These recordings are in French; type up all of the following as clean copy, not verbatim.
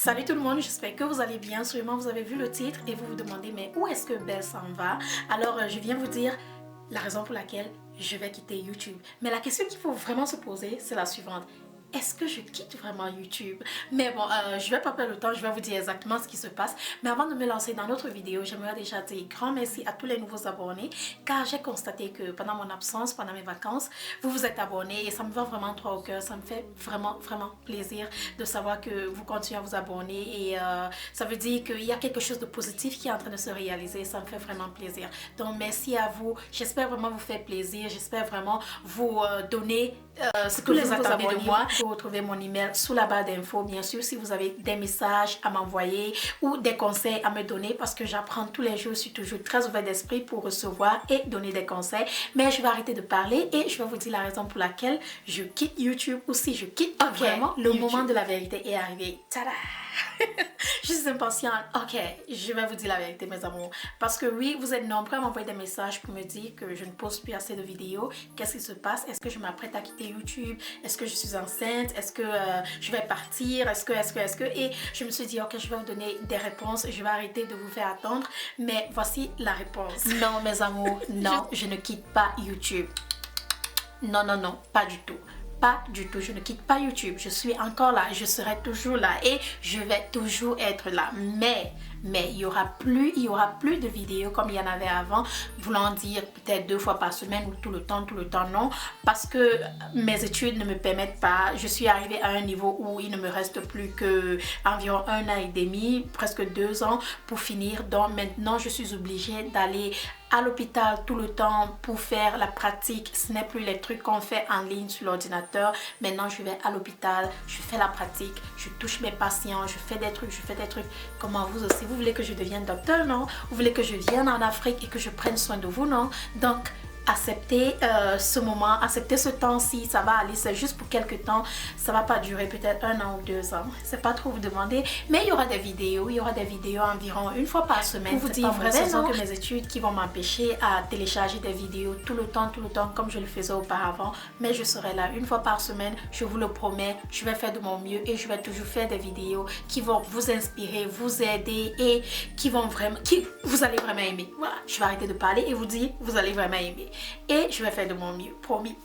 Salut tout le monde, j'espère que vous allez bien. Sûrement vous avez vu le titre et vous vous demandez mais où est-ce que Belle s'en va? Alors je viens vous dire la raison pour laquelle je vais quitter YouTube. Mais la question qu'il faut vraiment se poser, c'est la suivante. Est-ce que je quitte vraiment YouTube? Mais bon, je vais pas perdre le temps, je vais vous dire exactement ce qui se passe. Mais avant de me lancer dans notre vidéo, j'aimerais déjà dire grand merci à tous les nouveaux abonnés, car j'ai constaté que pendant mon absence, pendant mes vacances, vous vous êtes abonnés et ça me va vraiment trop au cœur. Ça me fait vraiment plaisir de savoir que vous continuez à vous abonner et ça veut dire qu'il y a quelque chose de positif qui est en train de se réaliser. Ça me fait vraiment plaisir. Donc merci à vous. J'espère vraiment vous faire plaisir. J'espère vraiment vous donner ce que vous attendez de moi. Vous retrouvez mon email sous la barre d'infos. Bien sûr, si vous avez des messages à m'envoyer ou des conseils à me donner, parce que j'apprends tous les jours, je suis toujours très ouvert d'esprit pour recevoir et donner des conseils. Mais je vais arrêter de parler et je vais vous dire la raison pour laquelle je quitte YouTube ou si je quitte vraiment le YouTube. Moment de la vérité est arrivé. Tada! Je suis impatiente. Ok, je vais vous dire la vérité, mes amours. Parce que oui, vous êtes nombreux à m'envoyer des messages pour me dire que je ne poste plus assez de vidéos. Qu'est-ce qui se passe? Est-ce que je m'apprête à quitter YouTube? Est-ce que je suis enceinte? Est-ce que je vais partir? Est-ce que? Et je me suis dit, ok, je vais vous donner des réponses. Je vais arrêter de vous faire attendre. Mais voici la réponse. Non, mes amours, non, je ne quitte pas YouTube. Non, pas du tout. Pas du tout, je ne quitte pas YouTube, je suis encore là, je serai toujours là et je vais toujours être là. Mais il y aura plus de vidéos comme il y en avait avant, voulant dire peut-être 2 fois par semaine ou tout le temps, non, parce que mes études ne me permettent pas. Je suis arrivée à un niveau où il ne me reste plus que environ 1 an et demi, presque 2 ans pour finir. Donc maintenant, je suis obligée d'aller à l'hôpital tout le temps pour faire la pratique. Ce n'est plus les trucs qu'on fait en ligne sur l'ordinateur. Maintenant, je vais à l'hôpital, je fais la pratique, je touche mes patients, je fais des trucs. Comment vous aussi, vous voulez que je devienne docteur, non? Vous voulez que je vienne en Afrique et que je prenne soin de vous, non? Donc, accepter ce moment, accepter ce temps-ci, ça va aller, c'est juste pour quelques temps, ça va pas durer peut-être 1 an ou 2 ans, c'est pas trop vous demander, mais il y aura des vidéos, environ 1 fois par semaine, pour vous dire vraiment que mes études qui vont m'empêcher à télécharger des vidéos tout le temps comme je le faisais auparavant, mais je serai là 1 fois par semaine, je vous le promets, je vais faire de mon mieux et je vais toujours faire des vidéos qui vont vous inspirer, vous aider et qui vous allez vraiment aimer. Voilà, je vais arrêter de parler et vous dire, vous allez vraiment aimer. Et je vais faire de mon mieux, promis,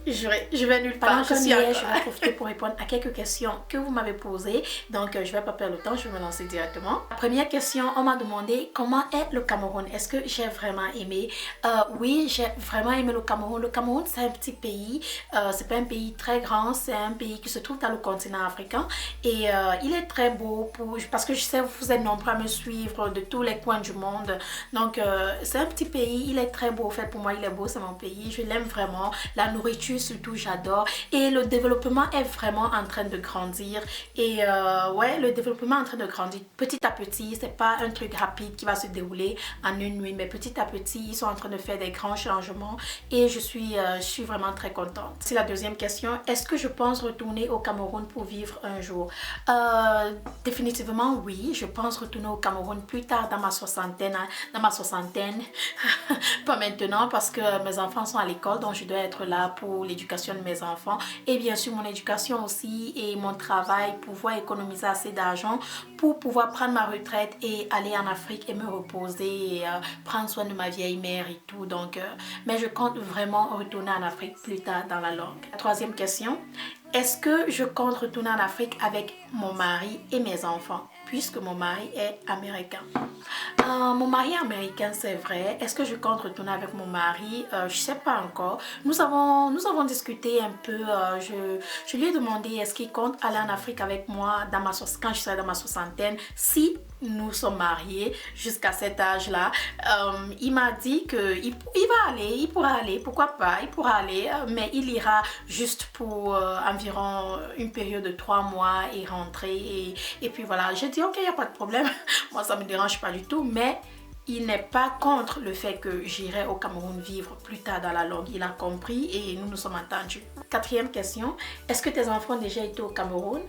juré, je vais nulle part. Je vais profiter pour répondre à quelques questions que vous m'avez posées. Donc, je vais pas perdre le temps, je vais me lancer directement. La première question, on m'a demandé comment est le Cameroun. Est-ce que j'ai vraiment aimé? Oui, j'ai vraiment aimé le Cameroun. Le Cameroun, c'est un petit pays. C'est pas un pays très grand. C'est un pays qui se trouve dans le continent africain. Et il est très beau parce que je sais que vous êtes nombreux à me suivre de tous les coins du monde. Donc, c'est un petit pays. Il est très beau. En fait, pour moi, il est beau. C'est mon pays. Je l'aime vraiment. La nourriture surtout, j'adore. Et le développement est vraiment en train de grandir. Et ouais, le développement est en train de grandir petit à petit. C'est pas un truc rapide qui va se dérouler en une nuit, mais petit à petit, ils sont en train de faire des grands changements. Et je suis vraiment très contente. C'est la deuxième question. Est-ce que je pense retourner au Cameroun pour vivre un jour? Définitivement, oui. Je pense retourner au Cameroun plus tard dans ma soixantaine. Pas maintenant parce que mes enfants sont à l'école, donc je dois être là pour l'éducation de mes enfants et bien sûr mon éducation aussi et mon travail, pouvoir économiser assez d'argent pour pouvoir prendre ma retraite et aller en Afrique et me reposer et prendre soin de ma vieille mère et tout. Donc, mais je compte vraiment retourner en Afrique plus tard dans la longue. La troisième question. Est-ce que je compte retourner en Afrique avec mon mari et mes enfants, puisque mon mari est américain? Mon mari est américain, c'est vrai. Est-ce que je compte retourner avec mon mari? Je sais pas encore. Nous avons discuté un peu. Je lui ai demandé est-ce qu'il compte aller en Afrique avec moi quand je serai dans ma soixantaine, si nous sommes mariés jusqu'à cet âge-là. Il m'a dit qu'il va aller, il pourra aller, pourquoi pas, il pourra aller, mais il ira juste pour environ une période de 3 mois et rentrer. Et puis voilà, j'ai dit ok, il n'y a pas de problème. Moi, ça me dérange pas du tout, mais il n'est pas contre le fait que j'irai au Cameroun vivre plus tard dans la longue. Il a compris et nous nous sommes entendus. Quatrième question, est-ce que tes enfants ont déjà été au Cameroun?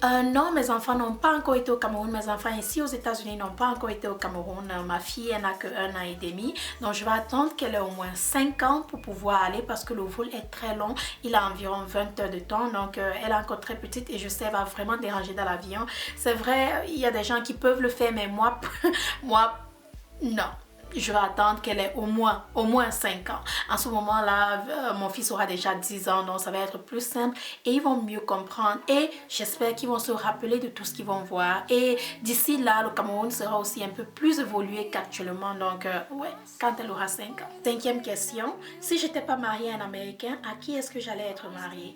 Non, mes enfants n'ont pas encore été au Cameroun. Mes enfants ici aux États-Unis n'ont pas encore été au Cameroun. Ma fille, elle n'a que 1 an et demi. Donc, je vais attendre qu'elle ait au moins 5 ans pour pouvoir aller parce que le vol est très long. Il a environ 20 heures de temps. Donc, elle est encore très petite et je sais, elle va vraiment déranger dans l'avion. C'est vrai, il y a des gens qui peuvent le faire, mais moi, non. Je vais attendre qu'elle ait au moins 5 ans. En ce moment-là, mon fils aura déjà 10 ans, donc ça va être plus simple et ils vont mieux comprendre et j'espère qu'ils vont se rappeler de tout ce qu'ils vont voir. Et d'ici là, le Cameroun sera aussi un peu plus évolué qu'actuellement, donc ouais, quand elle aura 5 ans. Cinquième question, si j'étais pas mariée à un Américain, à qui est-ce que j'allais être mariée?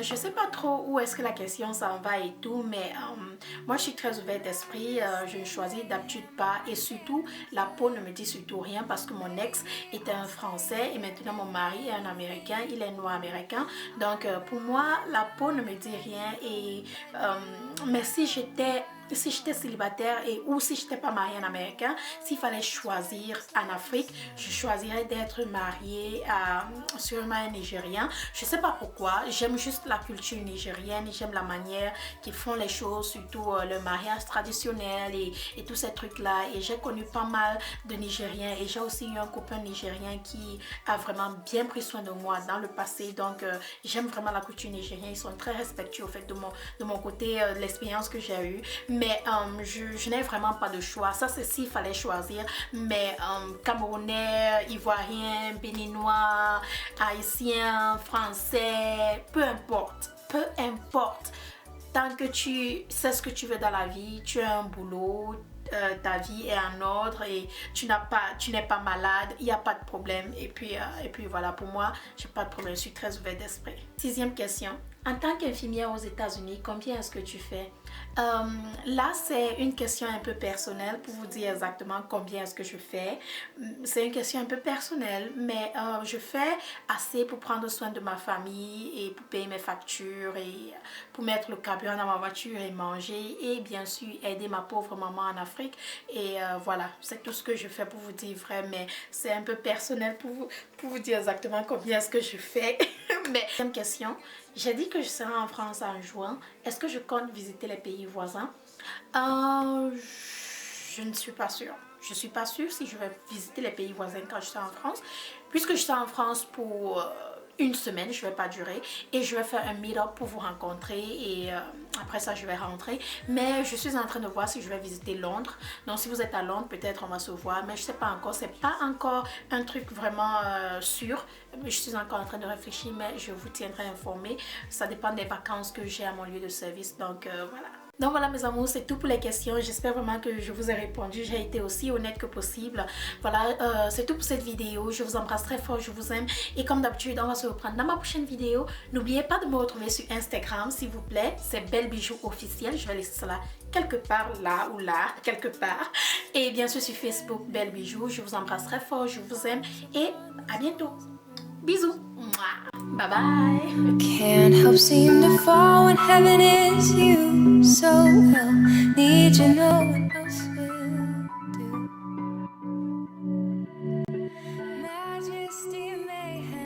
Je sais pas trop où est-ce que la question s'en va et tout, mais moi je suis très ouverte d'esprit, je ne choisis d'habitude pas et surtout la peau ne me dit surtout rien parce que mon ex était un Français et maintenant mon mari est un Américain, il est noir américain. Donc pour moi, la peau ne me dit rien et mais si j'étais célibataire ou si je n'étais pas mariée à un Américain, s'il fallait choisir en Afrique, je choisirais d'être mariée à sûrement un Nigérien. Je ne sais pas pourquoi, j'aime juste la culture nigérienne, j'aime la manière qu'ils font les choses, surtout le mariage traditionnel et tous ces trucs-là. Et j'ai connu pas mal de Nigériens et j'ai aussi eu un copain nigérien qui a vraiment bien pris soin de moi dans le passé. Donc j'aime vraiment la culture nigérienne, ils sont très respectueux au fait de mon côté, de l'expérience que j'ai eue. Mais je n'ai vraiment pas de choix. Ça, c'est s'il fallait choisir. Mais Camerounais, Ivoirien, Béninois, Haïtien, Français, peu importe. Peu importe. Tant que tu sais ce que tu veux dans la vie, tu as un boulot, ta vie est en ordre et tu n'es pas malade, il n'y a pas de problème. Et puis voilà, pour moi, j'ai pas de problème. Je suis très ouverte d'esprit. Sixième question. En tant qu'infirmière aux États-Unis, combien est-ce que tu fais? Là, c'est une question un peu personnelle pour vous dire exactement combien est-ce que je fais. C'est une question un peu personnelle, mais je fais assez pour prendre soin de ma famille et pour payer mes factures et pour mettre le carburant dans ma voiture et manger et bien sûr aider ma pauvre maman en Afrique. Et voilà, c'est tout ce que je fais pour vous dire vrai, mais c'est un peu personnel pour vous dire exactement combien est-ce que je fais. Mais deuxième question, j'ai dit que je serai en France en juin. Est-ce que je compte visiter les pays voisins? Je ne suis pas sûre. Je ne suis pas sûre si je vais visiter les pays voisins quand je serai en France. Puisque je serai en France pour une semaine, je ne vais pas durer. Et je vais faire un meet-up pour vous rencontrer. Et après ça, je vais rentrer. Mais je suis en train de voir si je vais visiter Londres. Donc si vous êtes à Londres, peut-être on va se voir. Mais je ne sais pas encore. Ce n'est pas encore un truc vraiment sûr. Je suis encore en train de réfléchir, mais je vous tiendrai informé. Ça dépend des vacances que j'ai à mon lieu de service. Donc voilà. Donc voilà mes amours, c'est tout pour les questions. J'espère vraiment que je vous ai répondu. J'ai été aussi honnête que possible. Voilà, c'est tout pour cette vidéo. Je vous embrasse très fort, je vous aime. Et comme d'habitude, on va se reprendre dans ma prochaine vidéo. N'oubliez pas de me retrouver sur Instagram, s'il vous plaît. C'est Belle Bijou officiel. Je vais laisser cela quelque part là ou là, quelque part. Et bien sûr sur Facebook, Belle Bijou. Je vous embrasse très fort, je vous aime. Et à bientôt. Bisous. Bye bye. Can't help seem to fall when heaven is you. So I'll need you no one else.